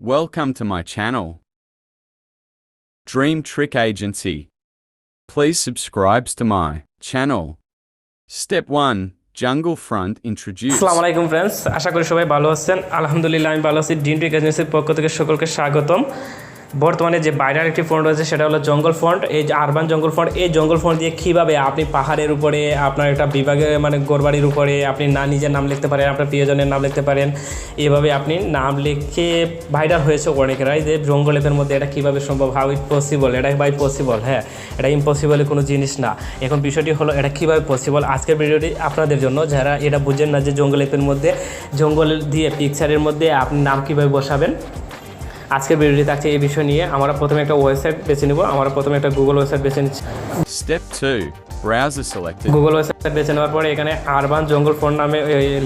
Welcome to my channel, Dream Trick Agency. Please subscribe to my channel. Step 1. Jungle Front Introduce. আসসালামু আলাইকুম friends, আশা করি সবাই ভালো আছেন। আলহামদুলিল্লাহ আমি ভালো আছি। ড্রিম ট্রিক এজেন্সির পক্ষ থেকে সকলকে স্বাগতম। বর্তমানে যে ভাইরাল একটি ফন্ট রয়েছে সেটা হলো জঙ্গল ফন্ট। এই যে আরবান জঙ্গল ফন্ট, এই জঙ্গল ফন্ট দিয়ে কীভাবে আপনি পাহাড়ের উপরে, আপনার একটা বিভাগে মানে ঘরবাড়ির উপরে আপনি নিজের নাম লিখতে পারেন, আপনার প্রিয়জনের নাম লিখতে পারেন। এভাবে আপনি নাম লিখে ভাইরাল হয়েছে অনেকেরাই যে জঙ্গল অ্যাপের মধ্যে এটা কীভাবে সম্ভব, হাউ ইট পসিবল। এটা বাই পসিবল, হ্যাঁ, এটা ইম্পসিবলের কোনো জিনিস না। এখন বিষয়টি হলো এটা কীভাবে পসিবল। আজকের ভিডিওটি আপনাদের জন্য যারা এটা বুঝেন না যে জঙ্গল অ্যাপের মধ্যে জঙ্গল দিয়ে পিকচারের মধ্যে আপনি নাম কীভাবে বসাবেন, আজকের ভিডিওটি থাকছে এই বিষয় নিয়ে। আমরা প্রথমে একটা ওয়েবসাইট বেছে নেব। আমরা প্রথমে একটা গুগল ওয়েবসাইট বেছে নিচ্ছি। Step 2. Browser selected. Google website বেছে নেওয়ার পরে এখানে আরবান জঙ্গল ফন্ট নামে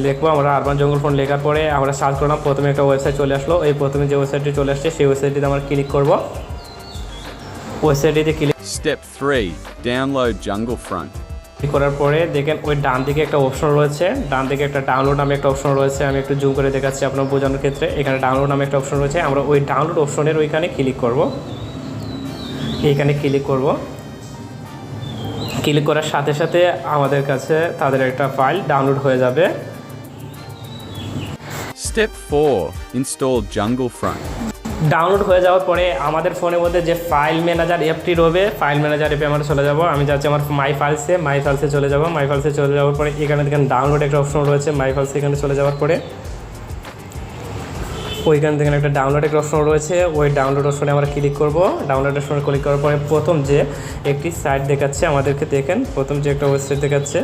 লিখবো। আমরা আরবান জঙ্গল ফন্ট লেখার পরে আমরা সার্চ করলাম, প্রথমে একটা ওয়েবসাইট চলে আসলো। এই প্রথমে যে ওয়েবসাইটটি চলে আসছে সেই ওয়েবসাইটটিতে আমরা ক্লিক করব। ওয়েবসাইটটিতে click Step 3. Download Jungle Front. করার পরে দেখেন ওই ডান দিকে একটা অপশন রয়েছে, ডান দিকে একটা ডাউনলোড নামে একটা অপশন রয়েছে। আমি একটু জুম করে দেখাচ্ছি আপনার বোঝানোর ক্ষেত্রে। এখানে ডাউনলোড নামে একটা অপশন রয়েছে, আমরা ওই ডাউনলোড অপশনের ওইখানে ক্লিক করব। এইখানে ক্লিক করব। ক্লিক করার সাথে সাথে আমাদের কাছে তাদের একটা ফাইল ডাউনলোড হয়ে যাবে। Step 4. Install Jungle Front. Download হয়ে যাওয়ার পরে আমাদের ফোনের মধ্যে যে ফাইল ম্যানেজার অ্যাপটি রবে, ফাইল ম্যানেজার অ্যাপে আমরা চলে যাব। আমি যাচ্ছি আমার মাই ফাইলসে চলে যাব। মাই ফাইলসে চলে যাওয়ার পরে এখানে দেখেন ডাউনলোড একটা অপশন রয়েছে। মাই ফাইলসে এখানে চলে যাওয়ার পরে ওইখান থেকে একটা ডাউনলোড একটা অপশন রয়েছে, ওই ডাউনলোড অপশনে আমরা ক্লিক করব। ডাউনলোড অপশনে ক্লিক করার পরে প্রথম যে একটি সাইট দেখাচ্ছে আমাদেরকে, দেখেন প্রথম যে একটা ওয়েবসাইট দেখাচ্ছে,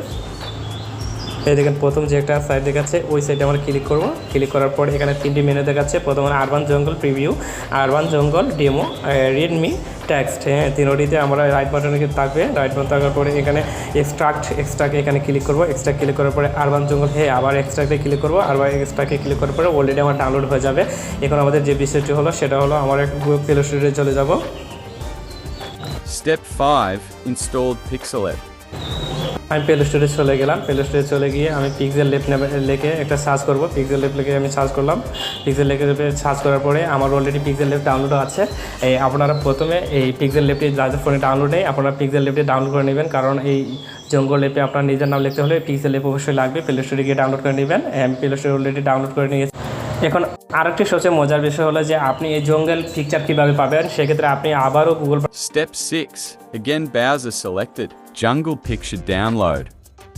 এই দেখেন প্রথম যে একটা সাইট দেখাচ্ছে ওই সাইটে আমরা ক্লিক করব। ক্লিক করার পর এখানে তিনটি মেনু দেখাচ্ছে। প্রথমে আরবান জঙ্গল প্রিভিউ, আরবান জঙ্গল ডেমো, রিডমি টেক্সট, হ্যাঁ, তিনোটিতে আমরা রাইট বাটনে থাকবে। রাইট বাটন থাকার পরে এখানে এক্সট্রাক্ট এখানে ক্লিক করব। এক্সট্রাক্ট ক্লিক করার পরে আরবান জঙ্গল, হ্যাঁ, আবার এক্সট্রাক্টে ক্লিক করব। আরবার এক্সট্রাক্টে ক্লিক করার পরে অলরেডি আমার ডাউনলোড হয়ে যাবে। এখন আমাদের যে বিষয়টি হলো সেটা হলো আমার গুগল প্লে স্টোরে চলে যাব। Step 5. Install PixeIlab. আমি প্লে স্টোরে চলে গেলাম। প্লে স্টোরে চলে গিয়ে আমি PixeIlab লিখে একটা সার্চ করব। PixeIlab লিখে আমি সার্চ করলাম। PixeIlab সার্চ করার পরে আমার অলরেডি PixeIlab ডাউনলোড আছে। আপনারা প্রথমে এই PixeIlabটি যাদের ফোনে ডাউনলোড নেই আপনারা PixeIlabটি ডাউনলোড করে নেবেন, কারণ এই জঙ্গল অ্যাপে আপনার নিজের নাম লিখতে হলে PixeIlab অবশ্যই লাগবে। প্লে স্টোরে গিয়ে ডাউনলোড করে নেবেন। আমি প্লে স্টোরে অলরেডি ডাউনলোড করে নিয়েছি। এখন আরেকটি সবচেয়ে মজার বিষয় হলো যে আপনি এই জঙ্গল পিকচার কীভাবে পাবেন, সেক্ষেত্রে আপনি আবারও Google Step 6. Again browser selected. Jungle picture download.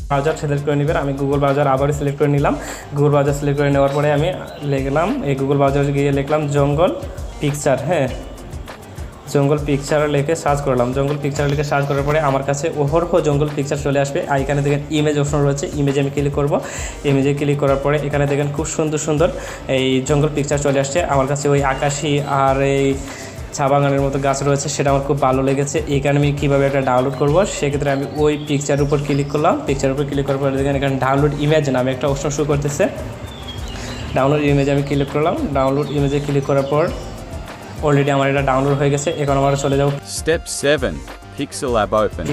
Browser select করে নেবেন। আমি গুগল ব্রাউজার আবারও সিলেক্ট করে নিলাম। গুগল ব্রাউজার সিলেক্ট করে নেওয়ার পরে আমি লিখলাম, এই গুগল ব্রাউজারে গিয়ে লিখলাম জঙ্গল পিকচার, হ্যাঁ, জঙ্গল পিকচার লিখে সার্চ করলাম। জঙ্গল পিকচার লিখে সার্চ করার পরে আমার কাছে ওহরহ জঙ্গল পিকচার চলে আসবে। আর এখানে দেখেন ইমেজ অপশন রয়েছে, ইমেজে আমি ক্লিক করব। ইমেজে ক্লিক করার পরে এখানে দেখেন খুব সুন্দর সুন্দর এই জঙ্গল পিকচার চলে আসছে। আমার কাছে ওই আকাশি আর এই চা বাগানের মতো গাছ রয়েছে, সেটা আমার খুব ভালো লেগেছে। এইখানে আমি কীভাবে একটা ডাউনলোড করব, সেক্ষেত্রে আমি ওই পিকচারের উপর ক্লিক করলাম। পিকচারের উপর ক্লিক করার পরে দেখেন এখানে ডাউনলোড ইমেজ নামে একটা অপশন শো করতেছে। ডাউনলোড ইমেজে আমি ক্লিক করলাম। ডাউনলোড ইমেজে ক্লিক করার পর অলরেডি আমার এটা ডাউনলোড হয়ে গেছে। এখন আমরা চলে যাব Step 7. PixeIlab open.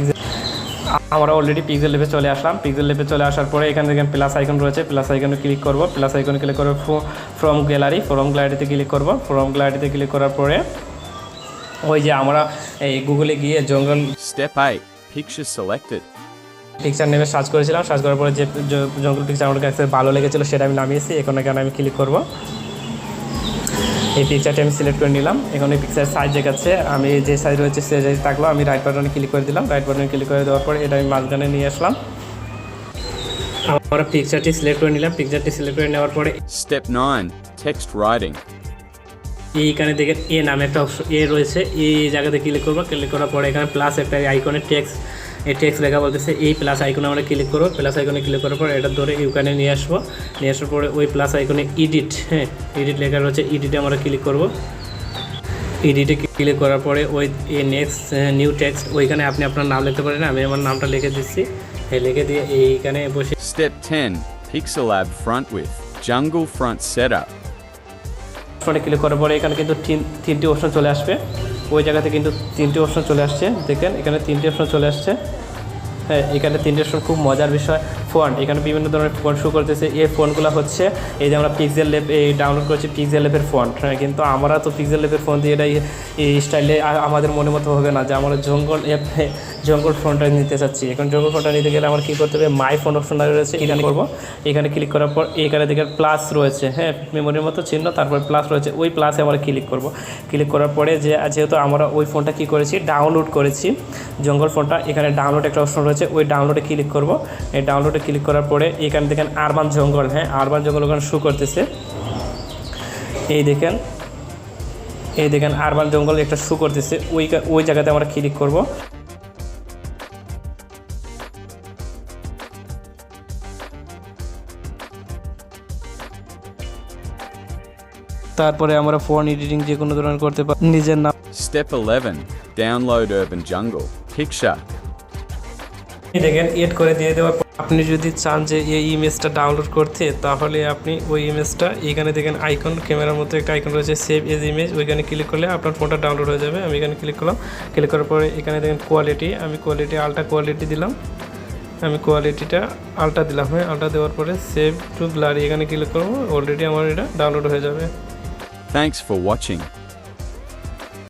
আমরা অলরেডি PixeIlab চলে আসলাম। PixeIlab চলে আসার পরে এখানে দেখেন প্লাস আইকন রয়েছে, প্লাস আইকনে ক্লিক করব। প্লাস আইকনে ক্লিক করে ফ্রম গ্যালারিতে ক্লিক করব। ফ্রম গ্যালারিতে ক্লিক করার পরে ওই যে আমরা এই গুগলে গিয়ে জঙ্গল Step 8. Picture selected. পিকচার নেমে সার্চ করেছিলাম। সার্চ করার পরে যে জঙ্গল পিকচার আমার কাছে ভালো লেগেছিলো সেটা আমি নামিয়েছি। এখানে আমি ক্লিক করব। এই পিকচারটি আমি সিলেক্ট করে নিলাম। এখন এই পিকচার সাইজ দেখাচ্ছে, আমি যে সাইজ রয়েছে সে সাইজ থাকলো। আমি রাইট বাটনে ক্লিক করে দিলাম। রাইট বাটনে ক্লিক করে দেওয়ার পরে এটা আমি মাঝখানে নিয়ে আসলাম। আমরা পিকচারটি সিলেক্ট করে নিলাম। পিকচারটি সিলেক্ট করে নেওয়ার পরে Step 9. Text writing. এইখানে দেখেন এ নামে একটা অপশন এ রয়েছে, এই জায়গাতে ক্লিক করবো। ক্লিক করার পরে এখানে প্লাস একটা আইকনে টেক্সট লেখা বলতেছে, এই প্লাস আইকনে আমরা ক্লিক করবো। প্লাস আইকনে ক্লিক করার পরে এটা ধরে ইউকানে নিয়ে আসবো। নিয়ে আসার পরে ওই প্লাস আইকনে এডিট, হ্যাঁ, এডিট লেখা রয়েছে, এডিটে আমরা ক্লিক করবো। এডিটে ক্লিক করার পরে ওই নেক্সট নিউ টেক্সট, ওইখানে আপনি আপনার নাম লিখতে পারেন। আমি আমার নামটা লিখে দিচ্ছি, লিখে দিয়ে এইখানে বসে Step 10. PixeIlab front with jungle front setup. অপশনে ক্লিক করার পরে এখানে কিন্তু তিনটি অপশন চলে আসবে। ওই জায়গাতে কিন্তু তিনটি অপশন চলে আসছে, দেখেন এখানে তিনটি অপশন চলে আসছে। হ্যাঁ, এখানে তিনটি অপশন খুব মজার বিষয়। ফন্ট, এখানে বিভিন্ন ধরনের ফন্ট শো করতেছে। এই ফন্টগুলো হচ্ছে এই যে আমরা PixeIlab ডাউনলোড করেছি PixeIlab-এর ফন্ট, হ্যাঁ, কিন্তু আমরা তো PixeIlab-এর ফন্ট দিয়ে এটাই এই স্টাইলে আমাদের মনে মতো হবে না যে আমরা জঙ্গল ফন্টটা নিতে চাচ্ছি। এখন জঙ্গল ফন্টটা নিতে গেলে আমার কী করতে হবে, মাই ফন্ট অপশনটা রয়েছে, এখানে করবো। এখানে ক্লিক করার পর এখানে দেখে প্লাস রয়েছে, হ্যাঁ, মেমোরির মতো চিহ্ন, তারপর প্লাস রয়েছে, ওই প্লাসে আমরা ক্লিক করব। ক্লিক করার পরে যেহেতু আমরা ওই ফোনটা কী করেছি, ডাউনলোড করেছি জঙ্গল ফোনটা, এখানে ডাউনলোড একটা অপশন রয়েছে, ওই ডাউনলোডে ক্লিক করব। এই ডাউনলোডে ক্লিক করার পরে এখানে দেখেন আরবান জঙ্গল, হ্যাঁ, আরবান জঙ্গল ওখানে শো করতেছে। এই দেখেন আরবান জঙ্গল একটা শো করতেছে, ওই জায়গাতে আমরা ক্লিক করব। তারপরে আমরা ফন্ট এডিটিং যে কোনো ধরনের করতে পারি, নিজের নাম। Step 11. Download Urban Jungle Picture. দেখেন এড করে দিয়ে দেওয়ার পর আপনি যদি চান যে এই ইমেজটা ডাউনলোড করতে, তাহলে আপনি ওই ইমেজটা এখানে দেখেন আইকন, ক্যামেরার মধ্যে একটা আইকন রয়েছে সেভ এজ ইমেজ, ওইখানে ক্লিক করলে আপনার ফোনটা ডাউনলোড হয়ে যাবে। আমি এখানে ক্লিক করলাম, ক্লিক করার পরে এখানে দেখেন কোয়ালিটি, আমি কোয়ালিটি আলট্রা কোয়ালিটি দিলাম, আমি কোয়ালিটিটা আলট্রা দিলাম, হ্যাঁ, আলট্রা দেওয়ার পরে সেভ টু ব্লারি এখানে ক্লিক করবো, অলরেডি আমার এটা ডাউনলোড হয়ে যাবে। Thanks for watching.